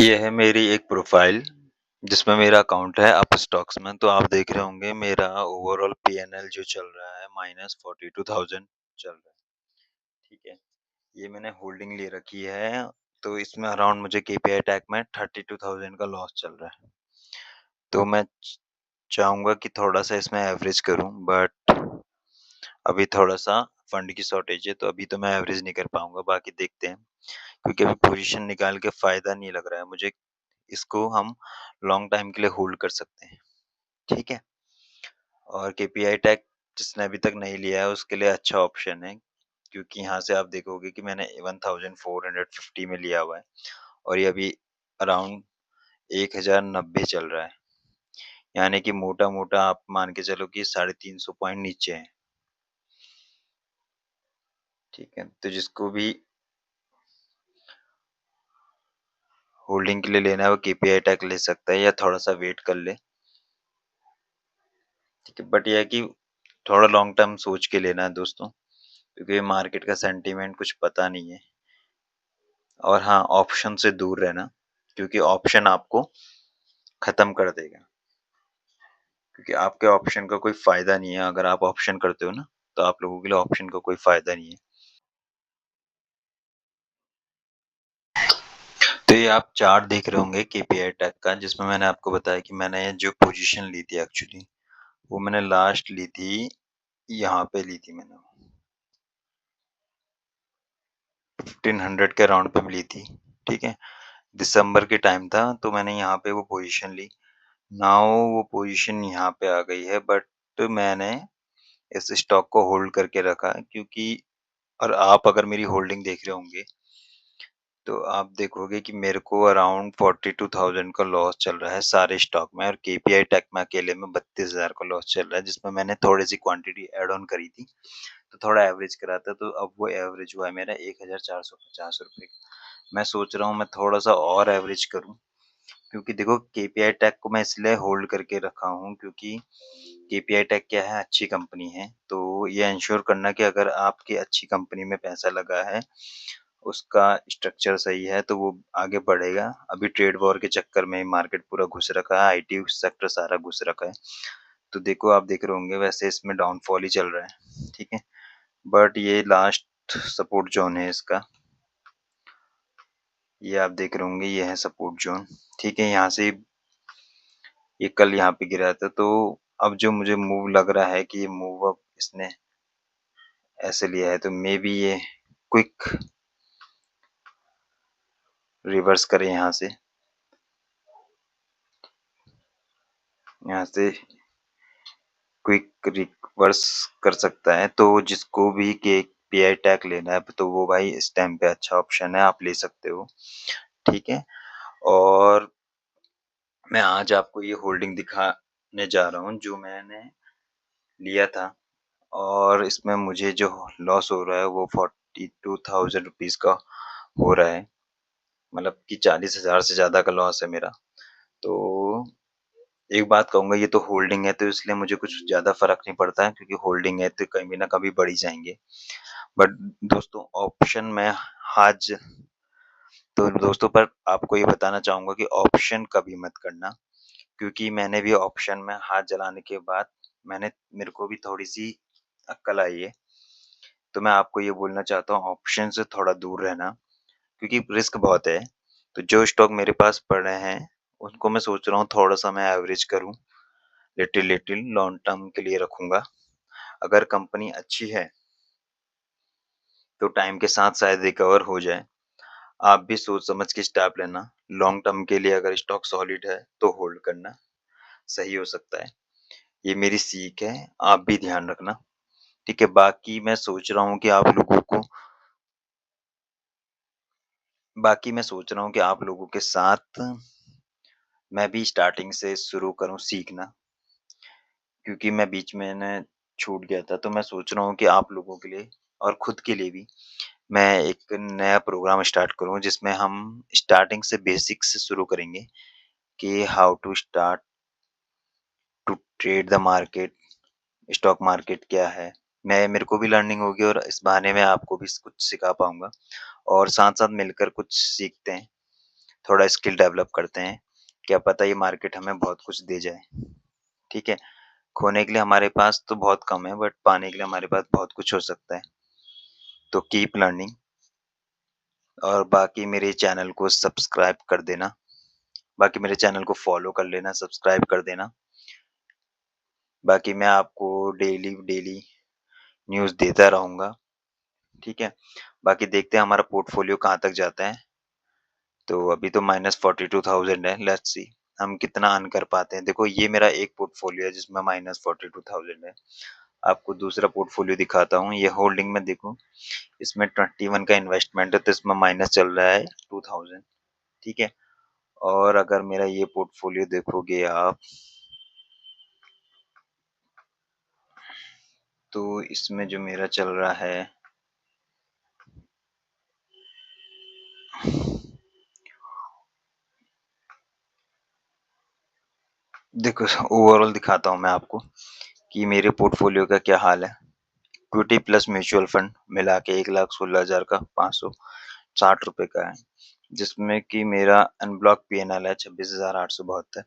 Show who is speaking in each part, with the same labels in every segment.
Speaker 1: ये है मेरी एक प्रोफ़ाइल, जिसमें मेरा अकाउंट है अपस्टॉक्स में। तो आप देख रहे होंगे मेरा ओवरऑल पीएनएल जो चल रहा है -42,000 चल रहा है, ठीक है? ये मैंने होल्डिंग ले रखी है, तो इसमें अराउंड मुझे केपीआई टैग में 32,000 का लॉस चल रहा है। तो मैं चाहूँगा कि थोड़ा-सा इसमें एवरेज करूँ, बट अभी थोड़ा-सा फंड की शॉर्टेज है, तो अभी तो मैं एवरेज नहीं कर पाऊँगा, बाकी देखते हैं। क्योंकि अभी पोज़ीशन निकाल के फ़ायदा नहीं लग रहा है मुझे। इसको हम लॉन्ग टाइम के लिए होल्ड कर सकते हैं, ठीक है? और केपीआई टैग जिसने अभी तक नहीं लिया है उसके लिए अच्छा ऑप्शन है, क्योंकि यहाँ से आप देखोगे कि मैंने 1450 में लिया हुआ है और ये अभी अराउंड 1090 चल रहा है। यानी कि मोटा-मोटा आप मान के चलो कि 350 पॉइंट नीचे है, ठीक है? तो जिसको भी होल्डिंग के लिए लेना है वो केपीआई टैग ले सकता है या थोड़ा-सा वेट कर ले, ठीक है? बट ये है कि थोड़ा लॉन्ग टर्म सोच के लेना है दोस्तों, क्योंकि मार्केट का सेंटीमेंट कुछ पता नहीं है। और हाँ, ऑप्शन से दूर रहना, क्योंकि ऑप्शन आपको खत्म कर देगा। क्योंकि आपके ऑप्शन का कोई फ़ायदा नहीं है, अगर आप ऑप्शन करते हो ना, तो आप लोगों के लिए ऑप्शन का कोई फ़ायदा नहीं है। तो ये आप चार्ट देख रहे होंगे केपीआई टैग का, जिसमें मैंने आपको बताया कि मैंने जो पोज़ीशन ली थी एक्चुअली, वो मैंने लास्ट ली थी, यहाँ पे ली थी मैंने, 1500 के अराउंड पे ली थी, ठीक है? दिसंबर के टाइम था, तो मैंने यहाँ पे वो पोज़ीशन ली। नाउ वो पोज़ीशन यहाँ पे आ गई है, बट मैंने इस स्टॉक को होल्ड करके रखा है, क्योंकि और आप अगर मेरी होल्डिंग देख रहे होंगे, तो आप देखोगे कि मेरे को अराउंड 42,000 का लॉस चल रहा है सारे स्टॉक में, और केपीआई टेक में अकेले में 32,000 का लॉस चल रहा है, जिसमें मैंने थोड़ी-सी क्वांटिटी ऐड ऑन करी थी, तो थोड़ा एवरेज करा था, तो अब वो एवरेज हुआ है मेरा ₹1,450। मैं सोच रहा हूँ मैं थोड़ा-सा और एवरेज करूँ, क्योंकि देखो केपीआई टेक को मैं इसलिए होल्ड करके रखा हूँ, क्योंकि केपीआई टेक क्या है, अच्छी कंपनी है। तो ये एंश्योर करना कि अगर आपकी अच्छी कंपनी में पैसा लगा है, उसका स्ट्रक्चर सही है, तो वो आगे बढ़ेगा। अभी ट्रेड वॉर के चक्कर में मार्केट पूरा घुस रखा है, आईटी सेक्टर सारा घुस रखा है। तो देखो आप देख रहे होंगे वैसे इसमें डाउनफॉल ही चल रहा है, ठीक है? बट ये लास्ट सपोर्ट ज़ोन है इसका। ये आप देख रहे होंगे, ये है सपोर्ट ज़ोन, ठीक है? यहाँ से ये कल यहाँ पे गिरा था, तो अब जो मुझे मूव लग रहा है कि ये मूव अप इसने ऐसे लिया है, तो मे बी ये क्विक रिवर्स करे यहाँ से क्विक रिवर्स कर सकता है। तो जिसको भी के पीआई टैग लेना है, तो वो भाई इस टाइम पे अच्छा ऑप्शन है, आप ले सकते हो, ठीक है? और मैं आज आपको ये होल्डिंग दिखाने जा रहा हूँ जो मैंने लिया था, और इसमें मुझे जो लॉस हो रहा है वो 42,000 रुपीज़ का हो रहा है। मतलब कि 40,000 से ज़्यादा का लॉस है मेरा। तो एक बात कहूँगा, ये तो होल्डिंग है, तो इसलिए मुझे कुछ ज़्यादा फ़र्क नहीं पड़ता है, क्योंकि होल्डिंग है तो कभी ना कभी बढ़ ही जाएँगे। बट दोस्तों, ऑप्शन में आज तो दोस्तों, पर आपको ये बताना चाहूँगा कि ऑप्शन कभी मत करना, क्योंकि मैंने भी ऑप्शन में हाथ जलाने के बाद मेरे को भी थोड़ी-सी अक्ल आई है। तो मैं आपको ये बोलना चाहता हूँ, ऑप्शन से थोड़ा दूर रहना, क्योंकि रिस्क बहुत है। तो जो स्टॉक मेरे पास पड़े हैं, उनको मैं सोच रहा हूँ थोड़ा-सा मैं एवरेज करूँ, लिटिल-लिटिल लॉन्ग टर्म के लिए रखूँगा। अगर कंपनी अच्छी है, तो टाइम के साथ शायद रिकवर हो जाए। आप भी सोच समझ के स्टेप लेना। लॉन्ग टर्म के लिए अगर स्टॉक सॉलिड है, तो होल्ड करना सही हो सकता है। ये मेरी सीख है, आप भी ध्यान रखना, ठीक है? बाकी मैं सोच रहा हूँ कि आप लोगों के साथ मैं भी स्टार्टिंग से शुरू करूँ सीखना, क्योंकि मैं बीच में ना छूट गया था। तो मैं सोच रहा हूँ कि आप लोगों के लिए और खुद के लिए भी मैं एक नया प्रोग्राम स्टार्ट करूँ, जिसमें हम स्टार्टिंग से बेसिक से शुरू करेंगे कि how to start to trade the market, stock market क्या है। मेरे को भी लर्निंग होगी, और इस बहाने मैं आपको भी कुछ सिखा पाऊँगा, और साथ-साथ मिलकर कुछ सीखते हैं। थोड़ा स्किल डेवलप करते हैं, क्या पता ये मार्केट हमें बहुत कुछ दे जाए, ठीक है? खोने के लिए हमारे पास तो बहुत कम है बट पाने के लिए हमारे पास बहुत कुछ हो सकता है। तो कीप लर्निंग और बाकी मेरे चैनल को सब्सक्राइब कर देना, बाकी मेरे चैनल को फॉलो कर लेना, सब्सक्राइब कर देना। बाकी मैं आपको डेली डेली न्यूज़ देता रहूँगा, ठीक है? बाकी देखते हैं हमारा पोर्टफोलियो कहाँ तक जाता है। तो अभी तो -42,000 है, लेट्स सी हम कितना अर्न कर पाते हैं। देखो ये मेरा एक पोर्टफोलियो है जिसमें -42,000 है। आपको दूसरा पोर्टफोलियो दिखाता हूँ, ये होल्डिंग में देखो, इसमें 21 का इन्वेस्टमेंट है तो इसमें माइनस चल रहा है 2000, ठीक है? और अगर मेरा ये पोर्टफोलियो देखोगे आप, तो इसमें जो मेरा चल रहा है देखो ओवरऑल दिखाता हूँ मैं आपको कि मेरे पोर्टफोलियो का क्या हाल है। इक्विटी प्लस म्यूचुअल फंड मिला के 1,16,000 का 560 रुपए का है, जिसमें कि मेरा अनब्लॉक पीएनएल है 26,872।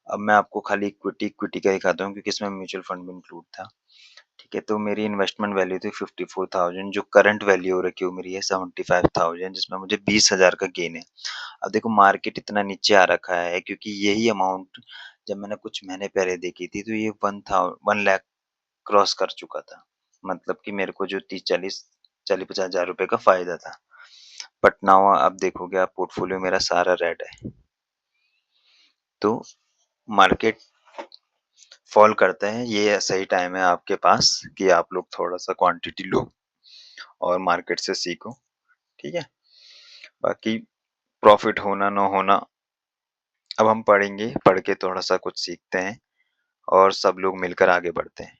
Speaker 1: अब मैं आपको खाली इक्विटी का दिखाता हूँ क्योंकि इसमें म्यूचुअल फंड भी इंक्लूड था, ठीक है? तो मेरी इन्वेस्टमेंट वैल्यू थी 54,000, जो करंट वैल्यू हो रखी है वो मेरी है 75,000, जिसमें मुझे 20,000 का गेन है। अब देखो मार्केट इतना नीचे आ रखा है क्योंकि यही अमाउंट जब मैंने कुछ महीने पहले देखी थी तो ये 1 लाख क्रॉस कर चुका था। मतलब कि मेरे को जो 40-50 हज़ार रुपए का फ़ायदा था। बट नाउ अब देखोगे आप पोर्टफोलियो मेरा सारा रेड है। तो मार्केट फॉल करते हैं, ये सही टाइम है आपके पास कि आप लोग थोड़ा-सा क्वांटिटी लो और मार्केट से सीखो, ठीक है? बाकी प्रॉफ़िट होना ना होना अब हम पढ़ेंगे, पढ़ के थोड़ा-सा कुछ सीखते हैं और सब लोग मिलकर आगे बढ़ते हैं।